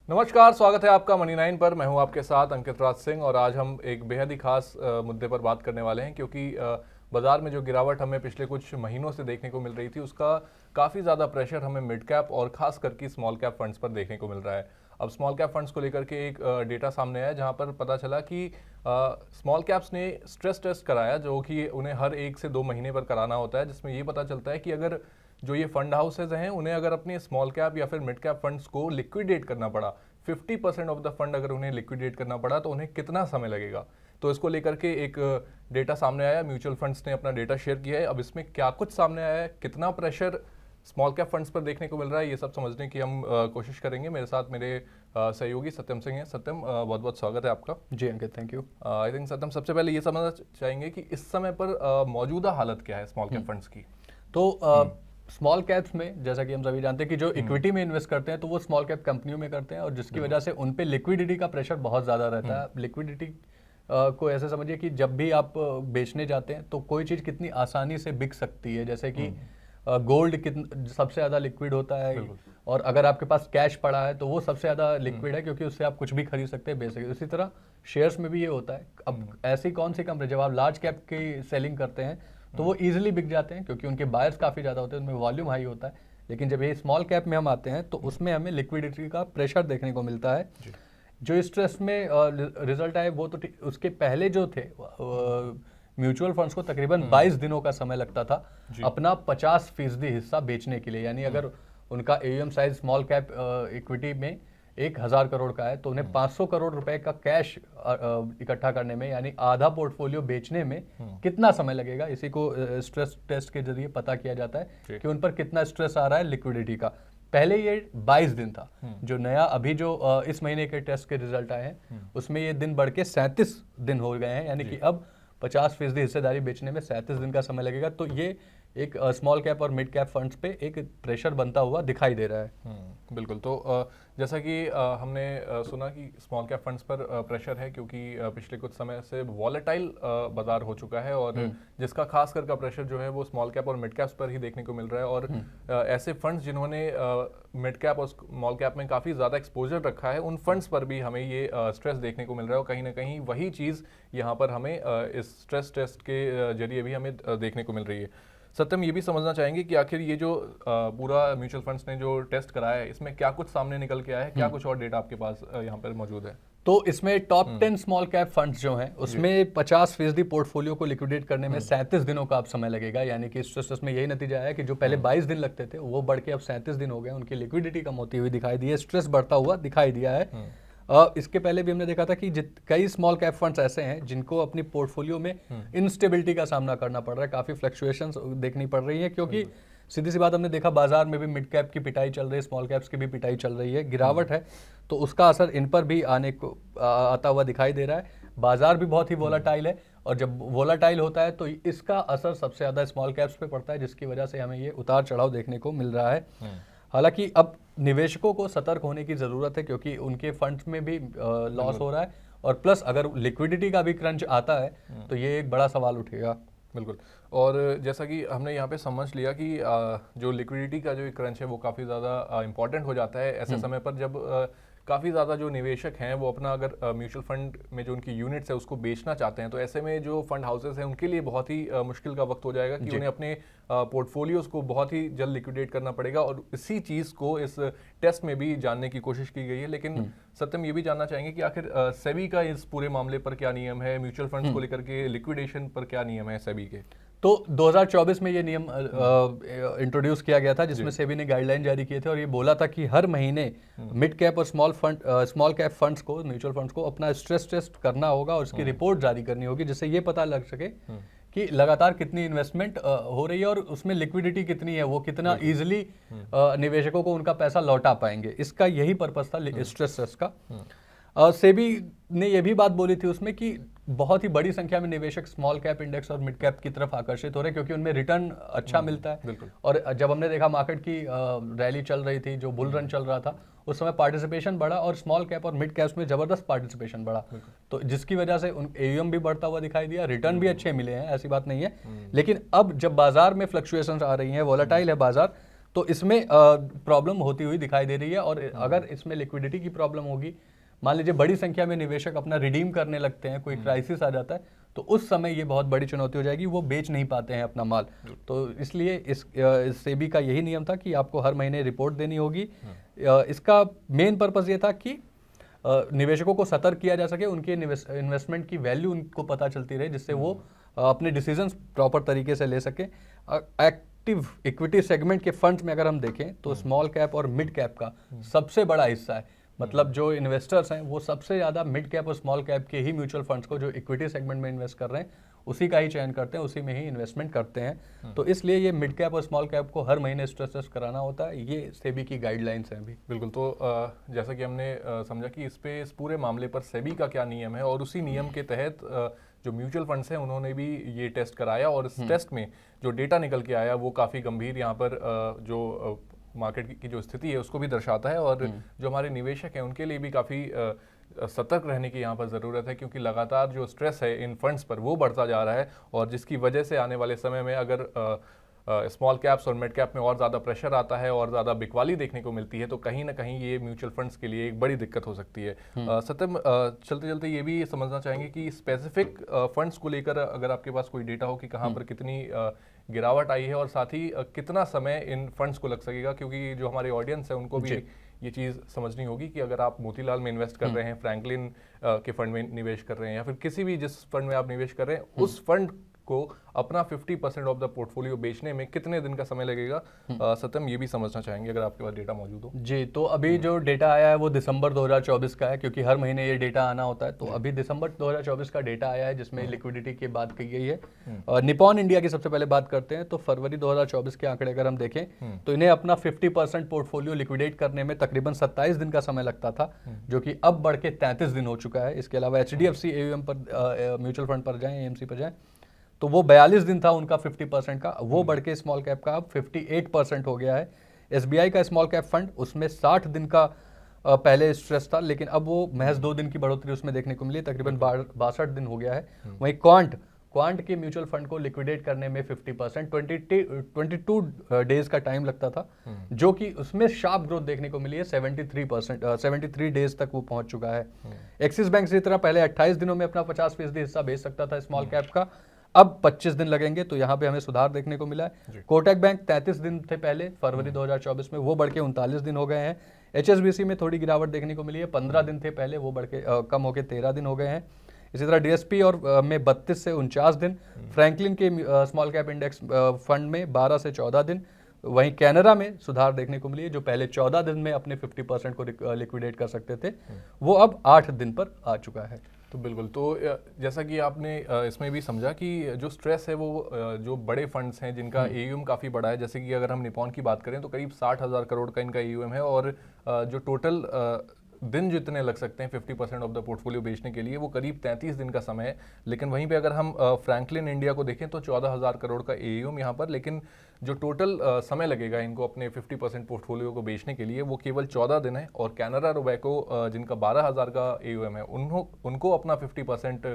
नमस्कार, स्वागत है आपका मनी 9 पर। मैं हूं आपके साथ अंकित राज सिंह और आज हम एक बेहद ही खास मुद्दे पर बात करने वाले हैं क्योंकि बाजार में जो गिरावट हमें पिछले कुछ महीनों से देखने को मिल रही थी उसका काफ़ी ज़्यादा प्रेशर हमें मिड कैप और खास करके स्मॉल कैप फंड्स पर देखने को मिल रहा है। अब स्मॉल कैप फंड्स को लेकर के एक डेटा सामने आया जहां पर पता चला कि स्मॉल कैप्स ने स्ट्रेस टेस्ट कराया जो कि उन्हें हर 1 से 2 महीने पर कराना होता है, जिसमें ये पता चलता है कि अगर जो ये फंड हाउसेज हैं उन्हें अगर अपने स्मॉल कैप या फिर मिड कैप फंड्स को लिक्विडेट करना पड़ा, 50% ऑफ द फंड अगर उन्हें लिक्विडेट करना पड़ा तो उन्हें कितना समय लगेगा। तो इसको लेकर के एक डेटा सामने आया, म्यूचुअल फंड्स ने अपना डेटा शेयर किया है। अब इसमें क्या कुछ सामने आया है, कितना प्रेशर स्मॉल कैप फंड्स पर देखने को मिल रहा है, ये सब समझने की हम कोशिश करेंगे। मेरे साथ मेरे सहयोगी सत्यम सिंह हैं। सत्यम, बहुत बहुत स्वागत है आपका। जी अंकित, थैंक यू। आई थिंक सत्यम, सबसे पहले ये समझना चाहेंगे कि इस समय पर मौजूदा हालत क्या है स्मॉल कैप फंड्स की। तो स्मॉल कैप्स में जैसा कि हम सभी जानते हैं कि जो इक्विटी में इन्वेस्ट करते हैं तो वो स्मॉल कैप कंपनियों में करते हैं और जिसकी वजह से उन पे लिक्विडिटी का प्रेशर बहुत ज़्यादा रहता है। लिक्विडिटी को ऐसे समझिए कि जब भी आप बेचने जाते हैं तो कोई चीज़ कितनी आसानी से बिक सकती है, जैसे कि गोल्ड सबसे ज़्यादा लिक्विड होता है और अगर आपके पास कैश पड़ा है तो वो सबसे ज़्यादा लिक्विड है क्योंकि उससे आप कुछ भी खरीद सकते हैं, बेच सकते हैं। इसी तरह शेयर्स में भी ये होता है। अब ऐसी कौन सी कंपनी, जब आप लार्ज कैप की सेलिंग करते हैं तो वो इजीली बिक जाते हैं क्योंकि उनके बायर्स काफ़ी ज़्यादा होते हैं, उनमें वॉल्यूम हाई होता है। लेकिन जब ये स्मॉल कैप में हम आते हैं तो उसमें हमें लिक्विडिटी का प्रेशर देखने को मिलता है। जो स्ट्रेस में रिजल्ट आए वो तो उसके पहले जो थे म्यूचुअल फंड्स को तकरीबन 22 दिनों का समय लगता था अपना 50% हिस्सा बेचने के लिए। यानी अगर उनका AUM size small cap equity में 1000 करोड़ का है तो उन्हें 500 करोड़ रुपए का कैश इकट्ठा करने में, यानी आधा पोर्टफोलियो बेचने में कितना समय लगेगा, इसी को स्ट्रेस टेस्ट के जरिए पता किया जाता है कि उन पर कितना स्ट्रेस आ रहा है लिक्विडिटी का। पहले ये 22 दिन था। जो नया अभी जो इस महीने के टेस्ट के रिजल्ट आए हैं उसमें ये दिन बढ़ के 37 दिन हो गए हैं, यानी कि अब 50% हिस्सेदारी बेचने में 37 दिन का समय लगेगा। तो ये एक स्मॉल कैप और मिड कैप फंड्स पे एक प्रेशर बनता हुआ दिखाई दे रहा है। बिल्कुल। तो जैसा कि हमने सुना कि स्मॉल कैप फंड्स पर प्रेशर है क्योंकि पिछले कुछ समय से वॉलेटाइल बाजार हो चुका है और जिसका खास कर का प्रेशर जो है वो स्मॉल कैप और मिड कैप्स पर ही देखने को मिल रहा है। और ऐसे फंड्स जिन्होंने मिड कैप और स्मॉल कैप में काफ़ी ज़्यादा एक्सपोजर रखा है उन फंड्स पर भी हमें ये स्ट्रेस देखने को मिल रहा है और कहीं ना कहीं वही चीज़ यहाँ पर हमें इस स्ट्रेस टेस्ट के जरिए भी हमें देखने को मिल रही है। सत्यम, ये भी समझना चाहेंगे कि आखिर ये जो पूरा म्यूचुअल फंड्स ने जो टेस्ट कराया है इसमें क्या कुछ सामने निकल के आया है, क्या कुछ और डेटा आपके पास यहाँ पर मौजूद है। तो इसमें टॉप 10 स्मॉल कैप फंड्स जो हैं उसमें 50% पोर्टफोलियो को लिक्विडेट करने में 37 दिनों का अब समय लगेगा। यानी कि स्ट्रेस में यही नतीजा आया कि जो पहले 22 दिन लगते थे वो बढ़ के अब 37 दिन हो गए। उनकी लिक्विडिटी कम होती हुई दिखाई दी है, स्ट्रेस बढ़ता हुआ दिखाई दिया है। इसके पहले भी हमने देखा था कि कई स्मॉल कैप फंड्स ऐसे हैं जिनको अपनी पोर्टफोलियो में इनस्टेबिलिटी का सामना करना पड़ रहा है, काफ़ी फ्लक्चुएशंस देखनी पड़ रही है क्योंकि सीधी सी बात हमने देखा बाजार में भी मिड कैप की पिटाई चल रही है, स्मॉल कैप्स की भी पिटाई चल रही है, गिरावट है। तो उसका असर इन पर भी आने को आता हुआ दिखाई दे रहा है। बाजार भी बहुत ही वोलाटाइल है और जब वोलाटाइल होता है तो इसका असर सबसे ज़्यादा स्मॉल कैप्स पे पड़ता है, जिसकी वजह से हमें ये उतार चढ़ाव देखने को मिल रहा है। हालांकि अब निवेशकों को सतर्क होने की ज़रूरत है क्योंकि उनके फंड्स में भी लॉस हो रहा है और प्लस अगर लिक्विडिटी का भी क्रंच आता है तो ये एक बड़ा सवाल उठेगा। बिल्कुल। और जैसा कि हमने यहाँ पे समझ लिया कि जो लिक्विडिटी का जो क्रंच है वो काफ़ी ज़्यादा इंपॉर्टेंट हो जाता है ऐसे समय पर जब काफ़ी ज़्यादा जो निवेशक हैं वो अपना अगर म्यूचुअल फंड में जो उनकी यूनिट्स है उसको बेचना चाहते हैं तो ऐसे में जो फंड हाउसेस हैं उनके लिए बहुत ही मुश्किल का वक्त हो जाएगा कि उन्हें अपने पोर्टफोलियोज को बहुत ही जल्द लिक्विडेट करना पड़ेगा। और इसी चीज़ को इस टेस्ट में भी जानने की कोशिश की गई है। लेकिन सत्यम, ये भी जानना चाहेंगे कि आखिर सेबी का इस पूरे मामले पर क्या नियम है, म्यूचुअल फंड्स को लेकर के लिक्विडेशन पर क्या नियम है सेबी के। तो 2024 में ये नियम इंट्रोड्यूस किया गया था जिसमें सेबी ने गाइडलाइन जारी किए थे और ये बोला था कि हर महीने मिड कैप और स्मॉल कैप फंड्स को, म्यूचुअल फंड्स को अपना स्ट्रेस टेस्ट करना होगा और उसकी रिपोर्ट जारी करनी होगी जिससे ये पता लग सके कि लगातार कितनी इन्वेस्टमेंट हो रही है और उसमें लिक्विडिटी कितनी है, वो कितना इजीली निवेशकों को उनका पैसा लौटा पाएंगे। इसका यही पर्पस था स्ट्रेस टेस्ट का। सेबी ने यह भी बात बोली थी उसमें कि बहुत ही बड़ी संख्या में निवेशक स्मॉल कैप इंडेक्स और मिड कैप की तरफ आकर्षित हो रहे हैं क्योंकि उनमें रिटर्न अच्छा मिलता है। और जब हमने देखा मार्केट की रैली चल रही थी, जो बुल रन चल रहा था, उस समय पार्टिसिपेशन बढ़ा और स्मॉल कैप और मिड कैप्स में जबरदस्त पार्टिसिपेशन बढ़ा, तो जिसकी वजह से उन एयूएम भी बढ़ता हुआ दिखाई दिया, रिटर्न भी अच्छे मिले हैं, ऐसी बात नहीं है। लेकिन अब जब बाजार में फ्लक्चुएशंस आ रही हैं, वोलेटाइल है बाजार, तो इसमें प्रॉब्लम होती हुई दिखाई दे रही है। और अगर इसमें लिक्विडिटी की प्रॉब्लम होगी, मान लीजिए बड़ी संख्या में निवेशक अपना रिडीम करने लगते हैं, कोई क्राइसिस आ जाता है, तो उस समय ये बहुत बड़ी चुनौती हो जाएगी, वो बेच नहीं पाते हैं अपना माल। तो इसलिए इस सेबी का यही नियम था कि आपको हर महीने रिपोर्ट देनी होगी। इसका मेन पर्पस ये था कि निवेशकों को सतर्क किया जा सके, उनके इन्वेस्टमेंट की वैल्यू उनको पता चलती रहे, जिससे वो अपने डिसीजंस प्रॉपर तरीके से ले सके। एक्टिव इक्विटी सेगमेंट के फंड्स में अगर हम देखें तो स्मॉल कैप और मिड कैप का सबसे बड़ा हिस्सा है। मतलब जो इन्वेस्टर्स हैं वो सबसे ज़्यादा मिड कैप और स्मॉल कैप के ही म्यूचुअल फंड्स को जो इक्विटी सेगमेंट में इन्वेस्ट कर रहे हैं उसी का ही चयन करते हैं, उसी में ही इन्वेस्टमेंट करते हैं। तो इसलिए ये मिड कैप और स्मॉल कैप को हर महीने स्ट्रेस टेस्ट कराना होता है। ये सेबी की गाइडलाइंस हैं अभी। बिल्कुल। तो जैसा कि हमने समझा कि इस पूरे मामले पर सेबी का क्या नियम है, और उसी नियम के तहत जो म्यूचुअल फंड्स हैं उन्होंने भी ये टेस्ट कराया, और इस टेस्ट में जो डेटा निकल के आया वो काफ़ी गंभीर यहाँ पर जो मार्केट की जो स्थिति है उसको भी दर्शाता है, और जो हमारे निवेशक हैं उनके लिए भी काफ़ी सतर्क रहने की यहाँ पर ज़रूरत है, क्योंकि लगातार जो स्ट्रेस है इन फंड्स पर वो बढ़ता जा रहा है, और जिसकी वजह से आने वाले समय में अगर स्मॉल कैप्स और मिड कैप में और ज़्यादा प्रेशर आता है और ज़्यादा बिकवाली देखने को मिलती है, तो कहीं ना कहीं ये म्यूचुअल फंड्स के लिए एक बड़ी दिक्कत हो सकती है। सत्यम, चलते चलते ये भी समझना चाहेंगे कि स्पेसिफिक फंड्स को लेकर अगर आपके पास कोई डेटा हो कि कहाँ पर कितनी गिरावट आई है, और साथ ही कितना समय इन फंड्स को लग सकेगा, क्योंकि जो हमारे ऑडियंस है उनको भी ये चीज़ समझनी होगी कि अगर आप मोतीलाल में इन्वेस्ट कर रहे हैं, फ्रैंकलिन के फंड में निवेश कर रहे हैं, या फिर किसी भी जिस फंड में आप निवेश कर रहे हैं उस फंड को अपना 50% ऑफ द पोर्टफोलियो बेचने में कितने दिन का समय लगेगा। सत्यम, ये भी समझना चाहेंगे अगर आपके पास डेटा मौजूद हो। जी, तो अभी जो डेटा आया है वो दिसंबर 2024 का है, क्योंकि हर महीने ये डेटा आना होता है। तो अभी दिसंबर 2024 का डेटा आया है जिसमें लिक्विडिटी की बात की गई है। निपॉन इंडिया की सबसे पहले बात करते हैं। तो फरवरी 2024 के आंकड़े अगर हम देखें तो इन्हें अपना 50% पोर्टफोलियो लिक्विडेट करने में तकरीबन 27 दिन का समय लगता था, जो कि अब बढ़ के 33 दिन हो चुका है। इसके अलावा HDFC AUM पर म्यूचुअल फंड पर जाएं, AMC पर जाएं, तो वो 42 दिन था उनका 50% का, वो बढ़ के स्मॉल कैप का अब 58% हो गया है। SBI का स्मॉल कैप फंड, उसमें 60 दिन का पहले स्ट्रेस था, लेकिन अब वो महज 2 दिन की बढ़ोतरी उसमें देखने को मिली, तकरीबन 62 दिन हो गया है। वहीं क्वांट के म्यूचुअल फंड को लिक्विडेट करने में 50% 22 डेज का टाइम लगता था, जो कि उसमें शार्प ग्रोथ देखने को मिली है। 73 डेज तक वो पहुंच चुका है। एक्सिस बैंक इसी तरह पहले 28 दिनों में अपना 50% हिस्सा बेच सकता था स्मॉल कैप का, अब 25 दिन लगेंगे, तो यहाँ पे हमें सुधार देखने को मिला है। कोटक बैंक 33 दिन थे पहले फरवरी 2024 में, वो बढ़ के 39 दिन हो गए हैं। HSBC में थोड़ी गिरावट देखने को मिली है, 15 दिन थे पहले, वो बढ़ के कम होकर 13 दिन हो गए हैं। इसी तरह DSP और में 32 से 49 दिन, फ्रैंकलिन के स्मॉल कैप इंडेक्स फंड में 12 से 14 दिन, वहीं कैनरा में सुधार देखने को मिली है, जो पहले 14 दिन में अपने 50% को लिक्विडेट कर सकते थे, वो अब 8 दिन पर आ चुका है। तो बिल्कुल, तो जैसा कि आपने इसमें भी समझा कि जो स्ट्रेस है वो जो बड़े फंड्स हैं जिनका AUM काफ़ी बड़ा है, जैसे कि अगर हम निपॉन की बात करें तो करीब 60,000 करोड़ का इनका AUM है, और जो टोटल दिन जितने लग सकते हैं 50% ऑफ द पोर्टफोलियो बेचने के लिए वो करीब 33 दिन का समय है। लेकिन वहीं पे अगर हम फ्रैंकलिन इंडिया को देखें तो 14,000 करोड़ का AUM यहाँ पर, लेकिन जो टोटल समय लगेगा इनको अपने 50% पोर्टफोलियो को बेचने के लिए वो केवल 14 दिन है। और कैनरा रोबेको जिनका 12,000 का AUM है उनको अपना 50%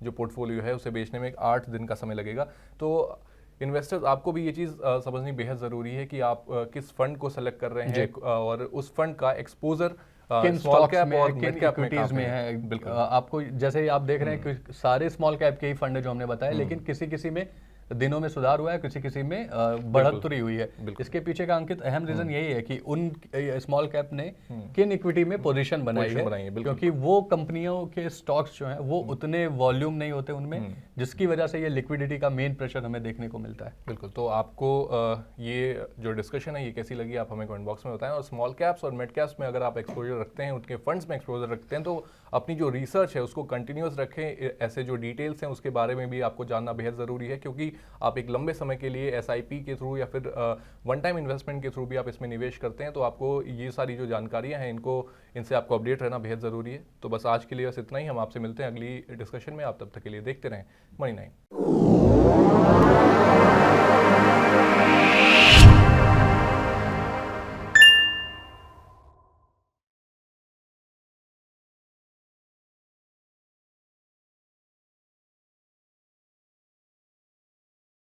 जो पोर्टफोलियो है उसे बेचने में 8 दिन का समय लगेगा। तो इन्वेस्टर्स, आपको भी ये चीज़ समझनी बेहद ज़रूरी है कि आप किस फंड को सेलेक्ट कर रहे हैं, और उस फंड का एक्सपोजर किन स्टॉक्स में और किन इक्विटीज में है। बिल्कुल, आपको जैसे आप देख रहे हैं कि सारे स्मॉल कैप के ही फंड है जो हमने बताया, लेकिन किसी किसी में दिनों में सुधार हुआ है, किसी किसी में बढ़ोतरी हुई है। इसके पीछे का अंकित अहम रीजन यही है कि उन स्मॉल कैप ने किन इक्विटी में पोजीशन बनाई है, क्योंकि वो कंपनियों के स्टॉक्स जो हैं वो उतने वॉल्यूम नहीं होते उनमें, जिसकी वजह से ये लिक्विडिटी का मेन प्रेशर हमें देखने को मिलता है। बिल्कुल, तो आपको ये जो डिस्कशन है ये कैसी लगी आप हमें कमेंट बॉक्स में बताएं। और स्मॉल कैप्स और मिड कैप्स में अगर आप एक्सपोजर रखते हैं, उनके फंड्स में एक्सपोजर रखते हैं, तो अपनी जो रिसर्च है उसको कंटिन्यूस रखें। ऐसे जो डिटेल्स हैं उसके बारे में भी आपको जानना बेहद ज़रूरी है, क्योंकि आप एक लंबे समय के लिए SIP के थ्रू या फिर वन टाइम इन्वेस्टमेंट के थ्रू भी आप इसमें निवेश करते हैं, तो आपको ये सारी जो जानकारियां हैं इनसे आपको अपडेट रहना बेहद ज़रूरी है। तो बस आज के लिए बस इतना ही, हम आपसे मिलते हैं अगली डिस्कशन में। आप तब तक के लिए देखते रहें Money9।